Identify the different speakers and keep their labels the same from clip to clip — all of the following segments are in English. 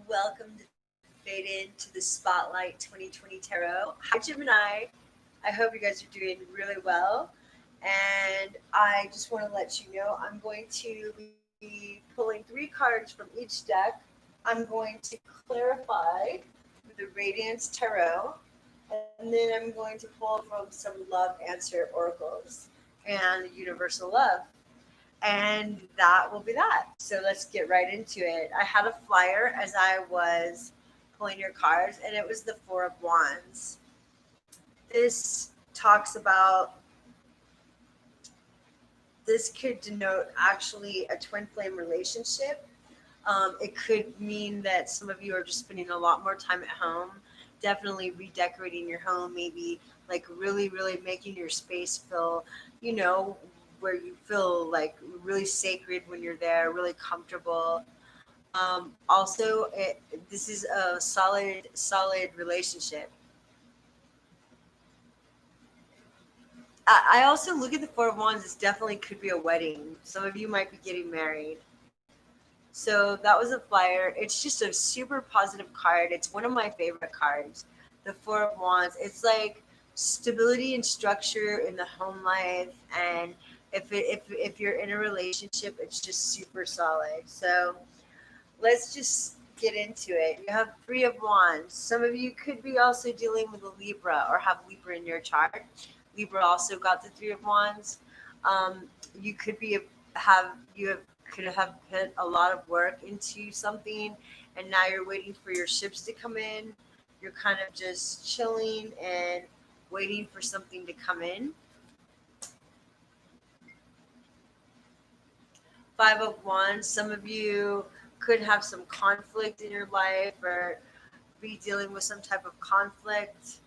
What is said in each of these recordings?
Speaker 1: welcome to Fade Into the Spotlight 2020 Tarot. Hi, Gemini. I hope you guys are doing really well. And I just want to let you know I'm going to be pulling three cards from each deck. I'm going to clarify with the Radiance Tarot, and then I'm going to pull from some love answer oracles and universal love. And that will be that. So let's get right into it. I had a flyer as I was pulling your cards, and it was the Four of Wands. This talks about, this could denote actually a twin flame relationship. It could mean that some of you are just spending a lot more time at home, definitely redecorating your home, maybe like really, really making your space feel, you know, where you feel like really sacred when you're there, really comfortable. Also, this is a solid relationship. I also look at the Four of Wands. This definitely could be a wedding. Some of you might be getting married. So that was a flyer. It's just a super positive card. It's one of my favorite cards. The Four of Wands. It's like stability and structure in the home life, and if you're in a relationship, it's just super solid. So let's just get into it. You have Three of Wands. Some of you could be also dealing with a Libra or have Libra in your chart. Libra also got the Three of Wands. You could be have you have could have put a lot of work into something, and now you're waiting for your ships to come in. You're kind of just chilling and waiting for something to come in. Five of Wands. Some of you could have some conflict in your life or be dealing with some type of conflict.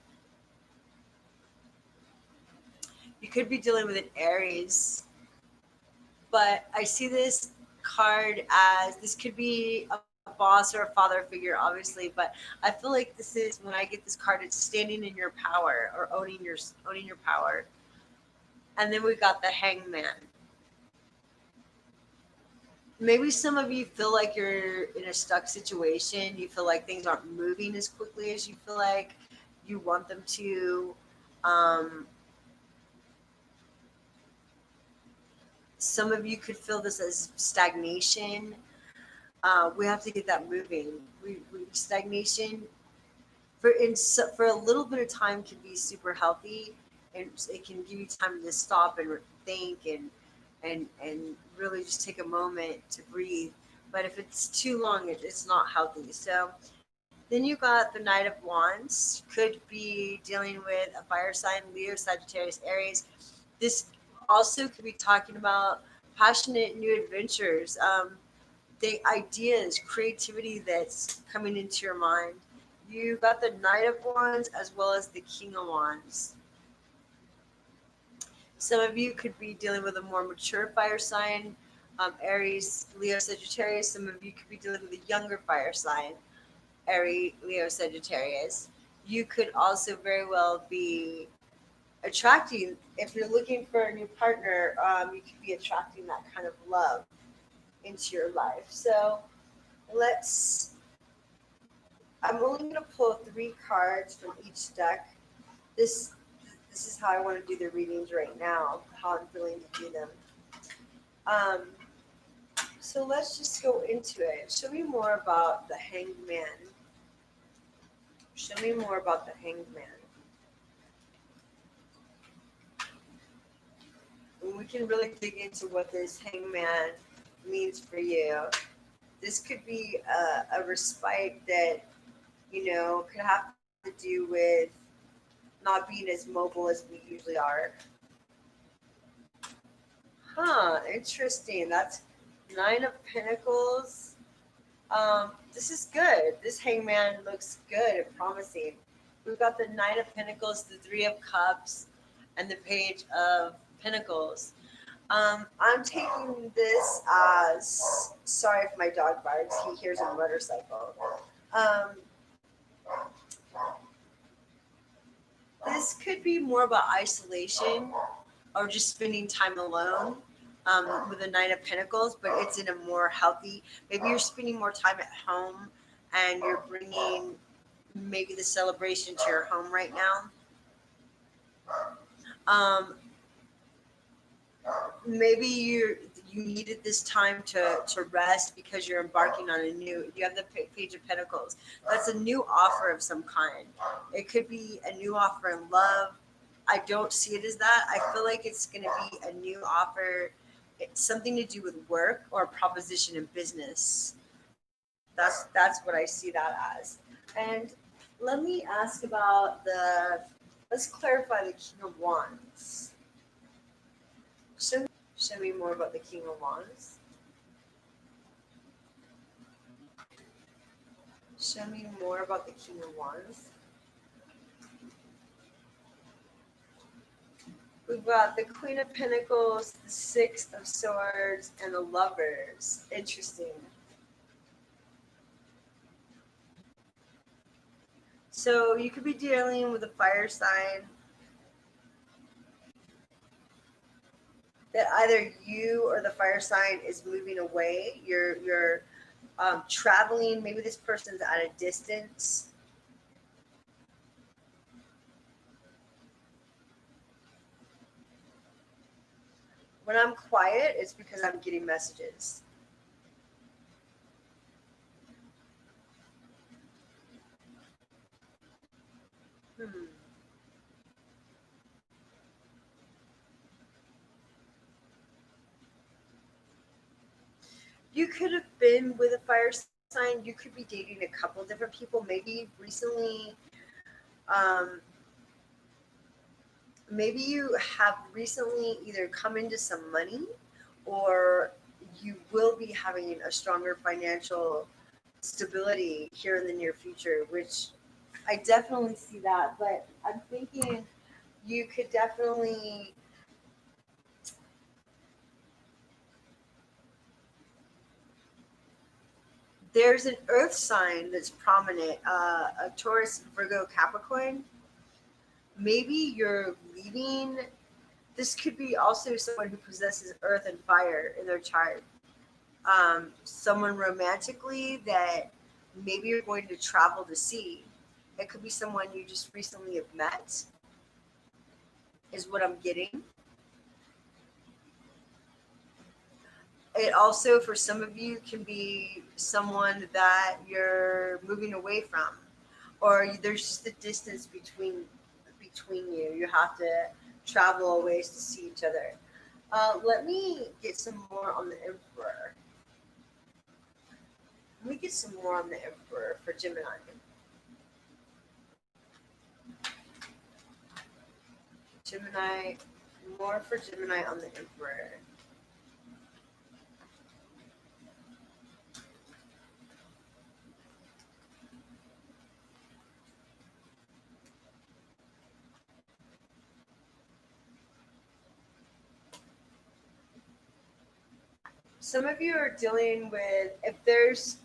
Speaker 1: You could be dealing with an Aries, but I see this card as this could be a boss or a father figure, obviously. But I feel like this is, when I get this card, it's standing in your power or owning your power. And then we got the Hangman. Maybe some of you feel like you're in a stuck situation. You feel like things aren't moving as quickly as you feel like you want them to. Um, some of you could feel this as stagnation. We have to get that moving. We stagnation for a little bit of time can be super healthy, and it can give you time to stop and think and really just take a moment to breathe. But if it's too long, it's not healthy. So then you got the Knight of Wands. Could be dealing with a fire sign, Leo, Sagittarius, Aries. This also could be talking about passionate new adventures, the ideas, creativity that's coming into your mind. You got the Knight of Wands as well as the King of Wands. Some of you could be dealing with a more mature fire sign, Aries, Leo, Sagittarius. Some of you could be dealing with a younger fire sign, Aries, Leo, Sagittarius. You could also very well be attracting, if you're looking for a new partner, you could be attracting that kind of love into your life. So let's, I'm only going to pull three cards from each deck. This this is how I want to do the readings right now, how I'm feeling to do them. Um, so let's just go into it. Show me more about the Hanged Man. Show me more about the Hanged Man. And we can really dig into what this Hangman means for you. This could be a respite that, could have to do with not being as mobile as we usually are. Huh, interesting. That's Nine of Pentacles. This is good. This Hangman looks good and promising. We've got the Nine of Pentacles, the Three of Cups, and the Page of Pentacles. I'm taking this as, sorry if my dog barks, he hears a motorcycle. Um, this could be more about isolation or just spending time alone, with the Nine of Pentacles, but it's in a more healthy, maybe you're spending more time at home and you're bringing maybe the celebration to your home right now. Um, maybe you needed this time to rest because you're embarking on a new, you have the page of pentacles. That's a new offer of some kind. It could be a new offer in love. I don't see it as that. I feel like it's going to be a new offer. It's something to do with work or proposition in business. That's what I see that as. And let me ask about the, let's clarify the King of Wands. Show me more about the King of Wands. Show me more about the King of Wands. We've got the Queen of Pentacles, the Six of Swords, and the Lovers. Interesting. So you could be dealing with a fire sign that either you or the fire sign is moving away. You're traveling. Maybe this person's at a distance. When I'm quiet, it's because I'm getting messages. Hmm. You could have been with a fire sign. You could be dating a couple different people. Um, maybe you have recently either come into some money, or you will be having a stronger financial stability here in the near future, which I definitely see that. But I'm thinking you could definitely, there's an earth sign that's prominent, a Taurus, Virgo, Capricorn. Maybe you're leaving. This could be also someone who possesses earth and fire in their chart. Someone romantically that maybe you're going to travel to see. It could be someone you just recently have met, is what I'm getting. It also, for some of you, can be someone that you're moving away from, or there's just a distance between you. You have to travel a ways to see each other. Let me get some more on the Emperor. Let me get some more on the Emperor for Gemini. Gemini, more for Gemini on the Emperor. Some of you are dealing with, if there's,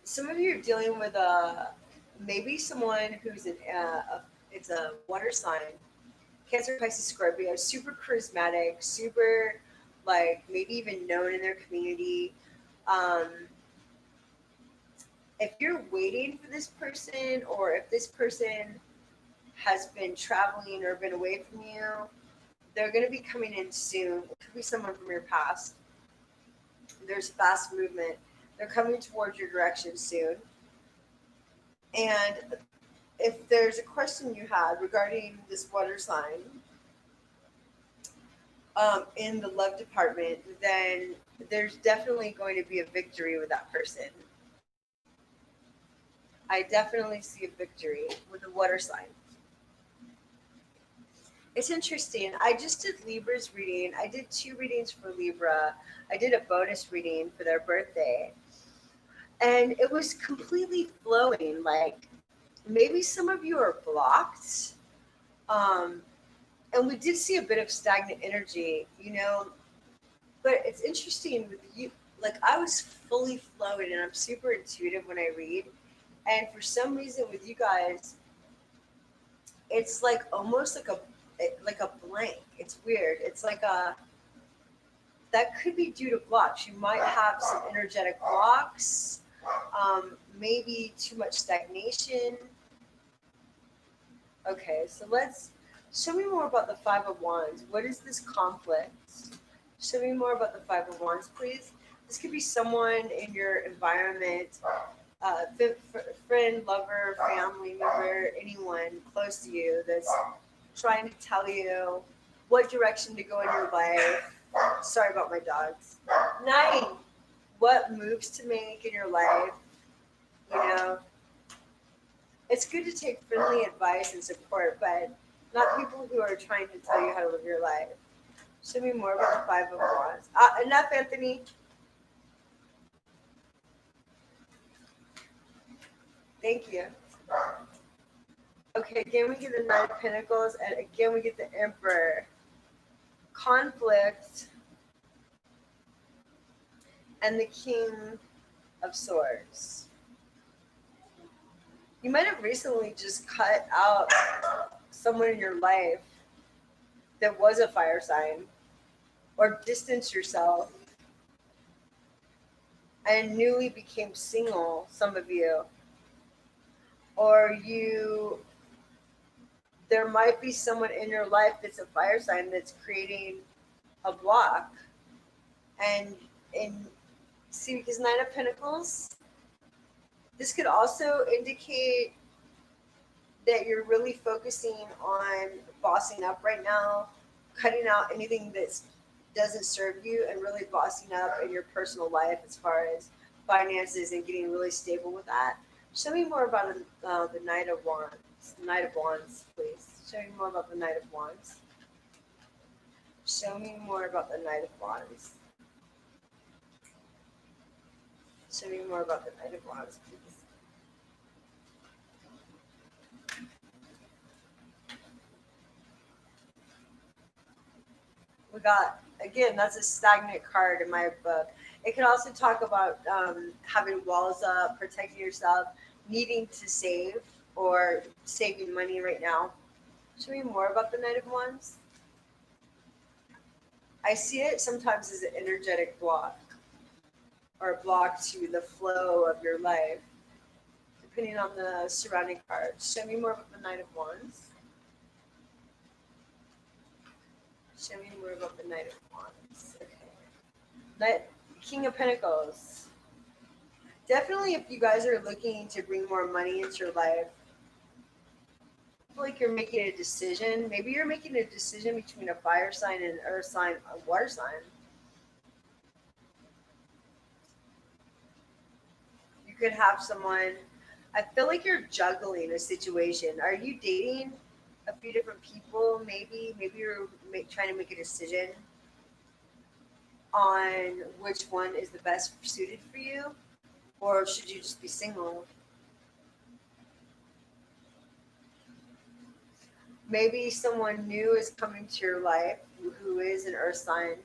Speaker 1: some of you are dealing with maybe someone who's it's a water sign, Cancer, Pisces, Scorpio, super charismatic, super, like, maybe even known in their community. Um, if you're waiting for this person, or if this person has been traveling or been away from you, they're going to be coming in soon. It could be someone from your past. There's fast movement. They're coming towards your direction soon. And if there's a question you had regarding this water sign, in the love department, then there's definitely going to be a victory with that person. I definitely see a victory with the water sign. It's interesting. I just did Libra's reading. I did 2 readings for Libra. I did a bonus reading for their birthday. And it was completely flowing. Like, maybe some of you are blocked. And we did see a bit of stagnant energy, but it's interesting with you. Like, I was fully flowing, and I'm super intuitive when I read. And for some reason with you guys, it's like almost like a blank. It's weird. It's like that could be due to blocks. You might have some energetic blocks, maybe too much stagnation. Okay, so let's show me more about the Five of Wands. What is this conflict? Show me more about the Five of Wands, please. This could be someone in your environment, friend, lover, family member, anyone close to you that's trying to tell you what direction to go in your life. Sorry about my dogs. 9. What moves to make in your life. You know, it's good to take friendly advice and support, but not people who are trying to tell you how to live your life. Show me more about the Five of Wands. Enough, Anthony. Thank you. Okay, again we get the Nine of Pentacles, and again we get the Emperor. Conflict and the King of Swords. You might have recently just cut out someone in your life that was a fire sign, or distanced yourself and newly became single, some of you. Or there might be someone in your life that's a fire sign that's creating a block. And see, because Nine of Pentacles, this could also indicate that you're really focusing on bossing up right now, cutting out anything that doesn't serve you, and really bossing up in your personal life as far as finances and getting really stable with that. Show me more about the Knight of Wands. Knight of Wands, please. Show me more about the Knight of Wands. Show me more about the Knight of Wands. Show me more about the Knight of Wands, please. We got, again, that's a stagnant card in my book. It can also talk about having walls up, protecting yourself, needing to save, or saving money right now. Show me more about the Knight of Wands. I see it sometimes as an energetic block, or a block to the flow of your life, depending on the surrounding cards. Show me more about the Knight of Wands. Show me more about the Knight of Wands. Okay. King of Pentacles. Definitely, if you guys are looking to bring more money into your life, I feel like you're making a decision. Maybe you're making a decision between a fire sign and an earth sign, a water sign. You could have someone. I feel like you're juggling a situation. Are you dating a few different people? Maybe you're trying to make a decision on which one is the best suited for you, or should you just be single? Maybe someone new is coming to your life who is an earth sign.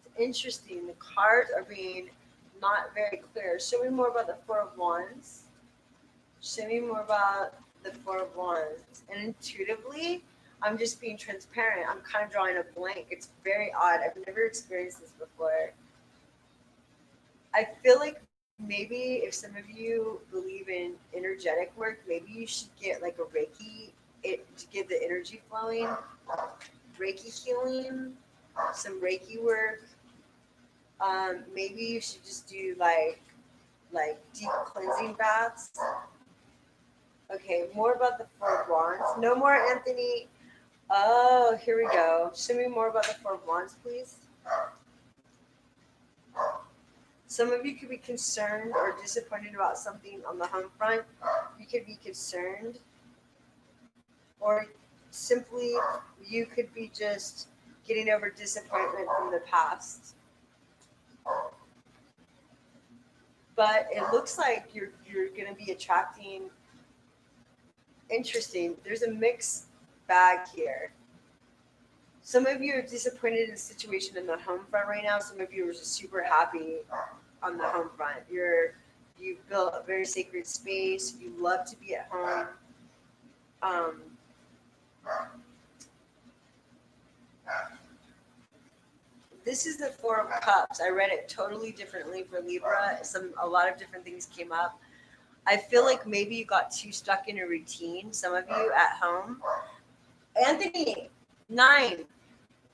Speaker 1: It's interesting. The cards are being not very clear. Show me more about the Four of Wands. Show me more about the Four of Wands. And intuitively, I'm just being transparent. I'm kind of drawing a blank. It's very odd. I've never experienced this before. I feel like maybe if some of you believe in energetic work, maybe you should get like a Reiki to get the energy flowing. Reiki healing, some Reiki work. Maybe you should just do like deep cleansing baths. Okay, more about the Four of Wands. No more Anthony. Oh, here we go. Show me more about the Four of Wands, please. Some of you could be concerned or disappointed about something on the home front. You could be concerned, or simply you could be just getting over disappointment from the past. But it looks like you're going to be attracting. Interesting. There's a mixed bag here. Some of you are disappointed in the situation in the home front right now. Some of you are just super happy on the home front. You've built a very sacred space. You love to be at home. This is the Four of Cups. I read it totally differently for Libra. A lot of different things came up. I feel like maybe you got too stuck in a routine. Some of you at home. Anthony, 9.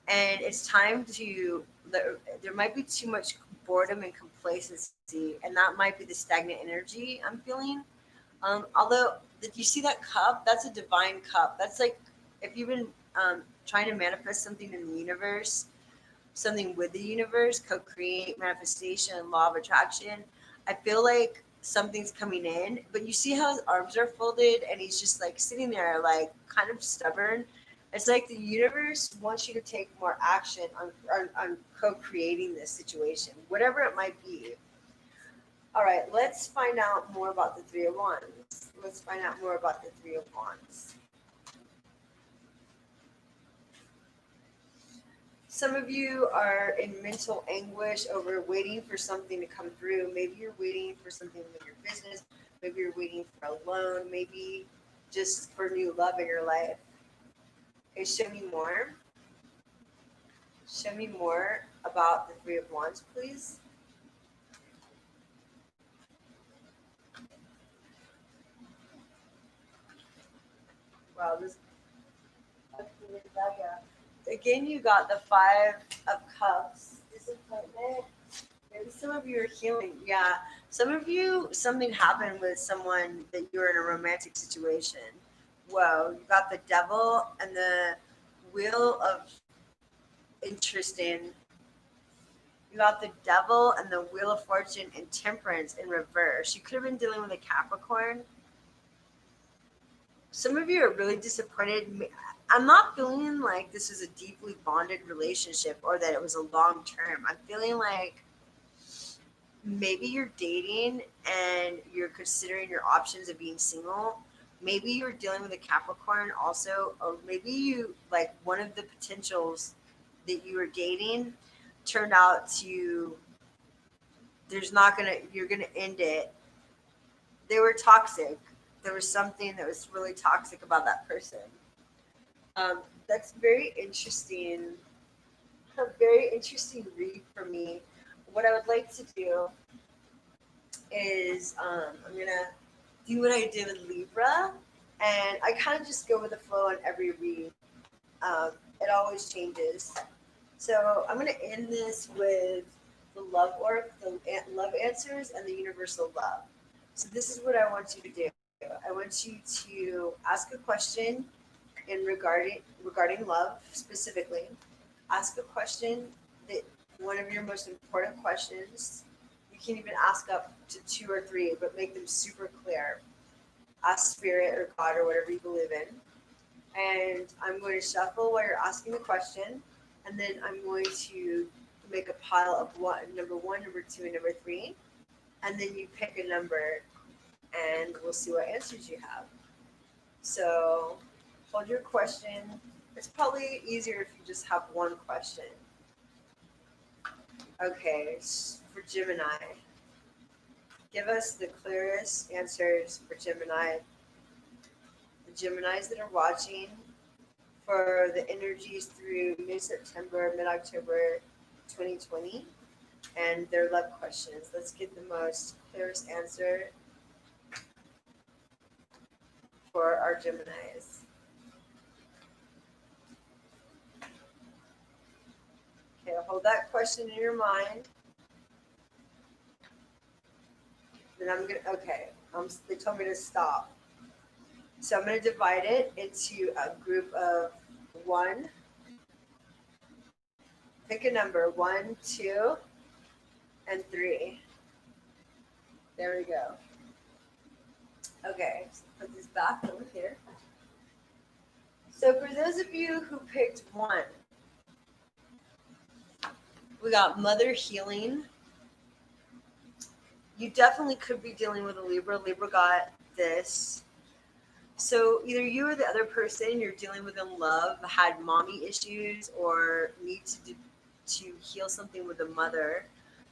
Speaker 1: And it's time to, there might be too much boredom and complacency, and that might be the stagnant energy I'm feeling. Although, did you see that cup? That's a divine cup. That's like if you've been trying to manifest something in the universe, something with the universe, co-create, manifestation, law of attraction. I feel like something's coming in, but you see how his arms are folded and he's just like sitting there, like kind of stubborn. It's like the universe wants you to take more action on co-creating this situation, whatever it might be. All right, let's find out more about the Three of Wands. Let's find out more about the Three of Wands. Some of you are in mental anguish over waiting for something to come through. Maybe you're waiting for something in your business. Maybe you're waiting for a loan. Maybe just for new love in your life. Okay, show me more. Show me more about the Three of Wands, please. Wow, this again, you got the Five of Cups. Disappointment. Maybe some of you are healing. Yeah. Some of you, something happened with someone that you're in a romantic situation. Whoa, you got the Devil and the Wheel of Interesting. You got the Devil and the Wheel of Fortune and Temperance in reverse. You could have been dealing with a Capricorn. Some of you are really disappointed. I'm not feeling like this is a deeply bonded relationship or that it was a long term. I'm feeling like maybe you're dating and you're considering your options of being single. Maybe you're dealing with a Capricorn also, or maybe you, like, one of the potentials that you were dating turned out to, you're gonna end it. They were toxic. There was something that was really toxic about that person. That's very interesting. A very interesting read for me. What I would like to do is I'm gonna do what I did with Libra, and I kind of just go with the flow on every read. It always changes. So I'm gonna end this with the love orc, the love answers, and the universal love. So this is what I want you to do. I want you to ask a question in regarding love specifically. Ask a question that one of your most important questions. You can even ask up to 2 or 3, but make them super clear. Ask spirit or God or whatever you believe in. And I'm going to shuffle while you're asking the question, and then I'm going to make a pile of number 1, number 2, and number 3, and then you pick a number, and we'll see what answers you have. So hold your question. It's probably easier if you just have one question. Okay, for Gemini, give us the clearest answers for Gemini. The Geminis that are watching, for the energies through mid-September, mid-October 2020, and their love questions. Let's get the most clearest answer for our Geminis. Okay, hold that question in your mind. Then they told me to stop. So I'm going to divide it into a group of 1. Pick a number, 1, 2, and 3. There we go. Okay, so put this back over here. So for those of you who picked 1, we got Mother Healing. You definitely could be dealing with a Libra. Libra got this. So either you or the other person you're dealing with in love had mommy issues or need to heal something with a mother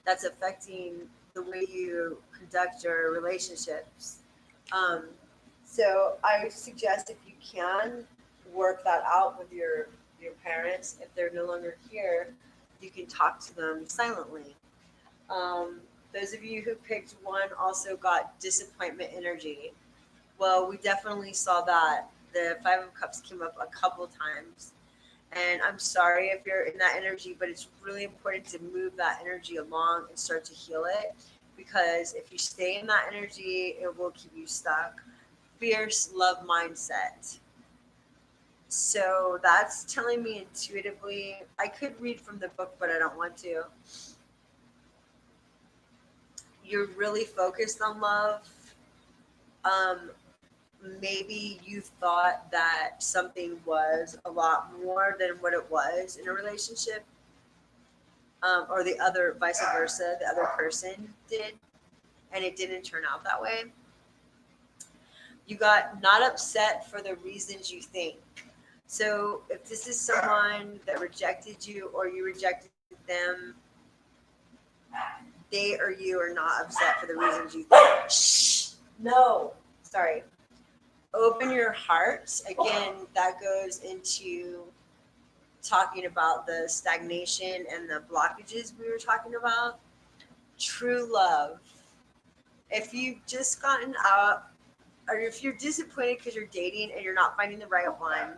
Speaker 1: that's affecting the way you conduct your relationships. So I suggest, if you can, work that out with your parents if they're no longer here. You can talk to them silently. Um, those of you who picked one also got disappointment energy. Well, we definitely saw that. The Five of Cups came up a couple times. And I'm sorry if you're in that energy, but it's really important to move that energy along and start to heal it. Because if you stay in that energy, it will keep you stuck. Fierce love mindset. So that's telling me intuitively. I could read from the book, but I don't want to. You're really focused on love. Um, Maybe you thought that something was a lot more than what it was in a relationship, or the other vice versa, the other person did, and it didn't turn out that way. You got not upset for the reasons you think. So if this is someone that rejected you or you rejected them, they or you are not upset for the reasons you think. Shh. No. Sorry. Open your heart. Again, that goes into talking about the stagnation and the blockages we were talking about. True love. If you've just gotten out, or if you're disappointed because you're dating and you're not finding the right one,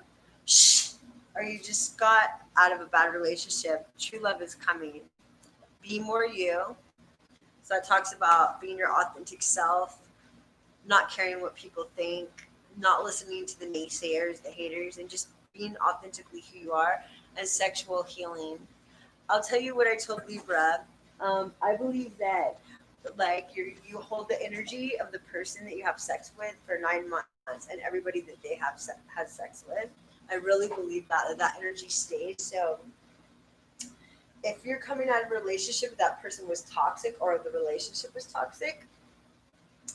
Speaker 1: shh, or you just got out of a bad relationship, true love is coming. Be more you. So that talks about being your authentic self, not caring what people think, not listening to the naysayers, the haters, and just being authentically who you are, and sexual healing. I'll tell you what I told Libra. I believe that like you hold the energy of the person that you have sex with for 9 months, and everybody that they have has sex with. I really believe that energy stays. So if you're coming out of a relationship that person was toxic or the relationship was toxic,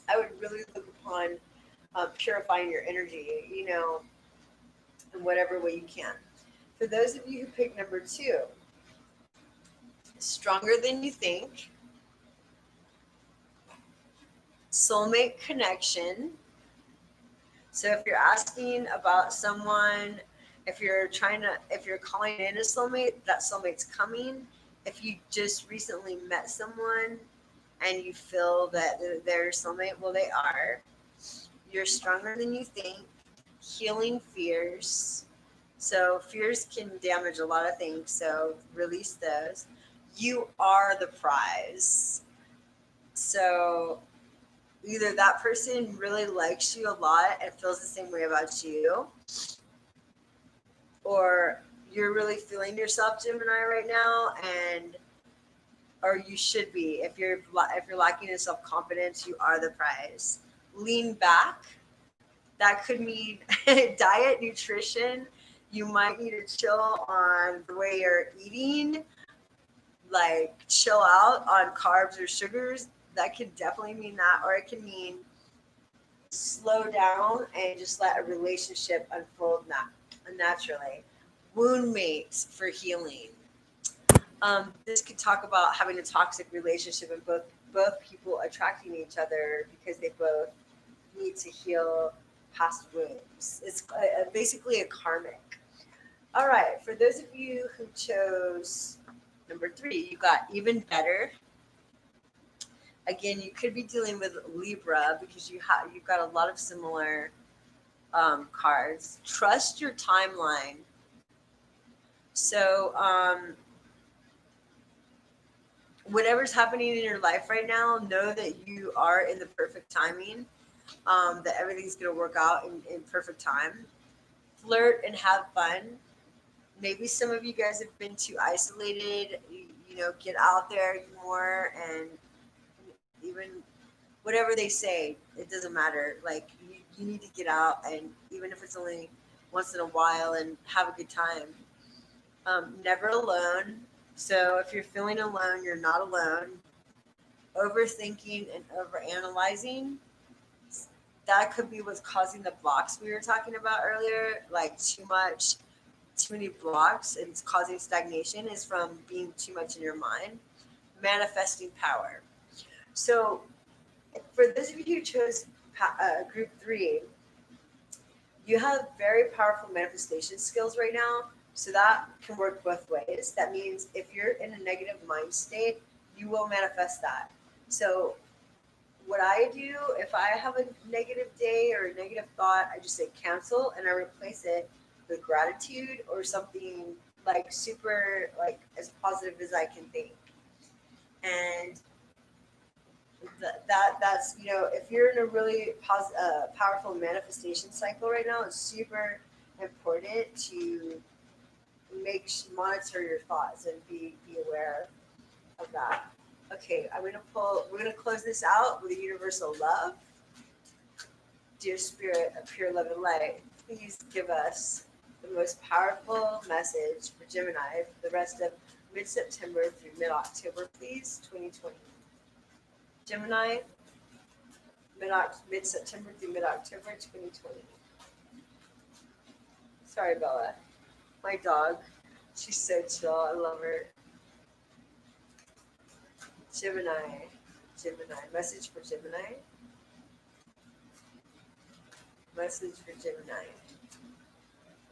Speaker 1: I would really look upon purifying your energy, in whatever way you can. For those of you who picked number two, stronger than you think, soulmate connection. So if you're asking about someone, if you're calling in a soulmate, that soulmate's coming. If you just recently met someone and you feel that they're their soulmate, well, they are. You're stronger than you think. Healing fears. So fears can damage a lot of things. So release those. You are the prize. So either that person really likes you a lot and feels the same way about you, or you're really feeling yourself, Gemini, right now, and or you should be. If you're lacking in self confidence, you are the prize. Lean back. That could mean diet, nutrition. You might need to chill on the way you're eating, like chill out on carbs or sugars. That could definitely mean that, or it can mean slow down and just let a relationship unfold naturally. Wound mates for healing. This could talk about having a toxic relationship and both people attracting each other because they both need to heal past wounds. It's basically a karmic. All right, for those of you who chose number three, you got even better. Again, you could be dealing with Libra because you've got a lot of similar cards. Trust your timeline. So whatever's happening in your life right now, know that you are in the perfect timing. That everything's going to work out in perfect time. Flirt and have fun. Maybe some of you guys have been too isolated. Get out there more, and even whatever they say, it doesn't matter. Like you need to get out, and even if it's only once in a while, and have a good time. Never alone. So if you're feeling alone, you're not alone. Overthinking and overanalyzing, that could be what's causing the blocks we were talking about earlier. Like too many blocks, and it's causing stagnation is from being too much in your mind. Manifesting power. So for those of you who chose group three, you have very powerful manifestation skills right now. So that can work both ways. That means if you're in a negative mind state, you will manifest that. So what I do, if I have a negative day or a negative thought, I just say cancel and I replace it with gratitude or something like super, like as positive as I can think. And that's, if you're in a really powerful manifestation cycle right now, it's super important to monitor your thoughts and be aware of that. Okay, we're gonna close this out with a universal love. Dear Spirit of pure love and light, please give us the most powerful message for Gemini for the rest of mid-September through mid-October, please, 2020. Gemini, mid-September through mid-October, 2020. Sorry, Bella. My dog. She's so chill. I love her. Gemini. Message for Gemini. Message for Gemini.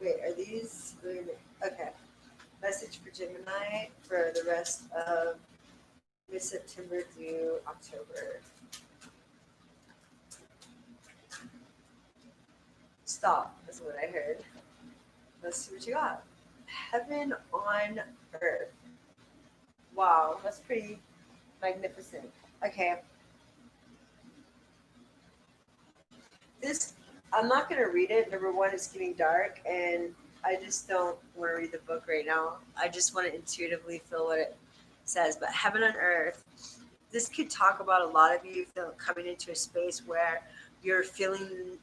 Speaker 1: Wait, are these? Okay. Message for Gemini for the rest of mid-September through October. Stop, is what I heard. Let's see what you got. Heaven on earth. Wow, that's pretty magnificent. Okay. This, I'm not going to read it. Number one, it's getting dark, and I just don't want to read the book right now. I just want to intuitively feel what it says. But heaven on earth, this could talk about a lot of you coming into a space where you're feeling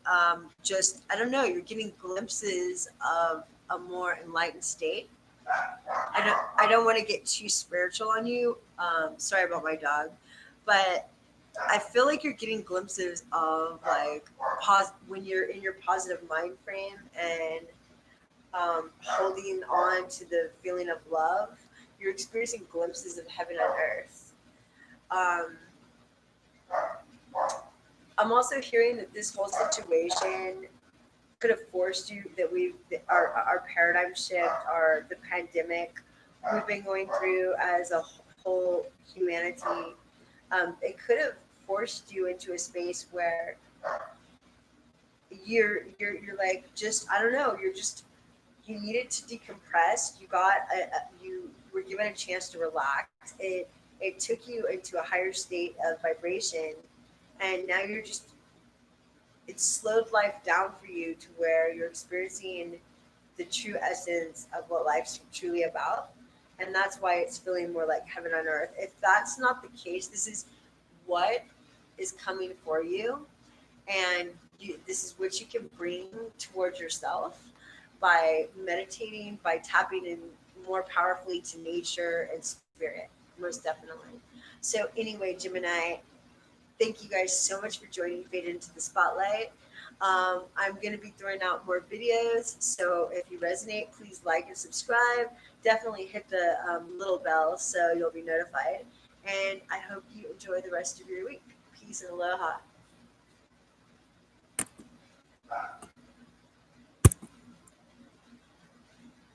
Speaker 1: just, I don't know, you're getting glimpses of a more enlightened state. I don't want to get too spiritual on you. Sorry about my dog, but I feel like you're getting glimpses of like when you're in your positive mind frame and holding on to the feeling of love. You're experiencing glimpses of heaven on earth. Um, I'm also hearing that this whole situation could have forced you our paradigm shift, the pandemic we've been going through as a whole humanity. It could have forced you into a space where you're like, just, I don't know, you needed to decompress. You were given a chance to relax. It took you into a higher state of vibration, and now it's slowed life down for you to where you're experiencing the true essence of what life's truly about. And that's why it's feeling more like heaven on earth. If that's not the case, this is what is coming for you. And this is what you can bring towards yourself by meditating, by tapping in more powerfully to nature and spirit, most definitely. So, anyway, Gemini, thank you guys so much for joining Fade into the Spotlight. I'm going to be throwing out more videos, so if you resonate, please like and subscribe. Definitely hit the little bell so you'll be notified. And I hope you enjoy the rest of your week. Peace and aloha.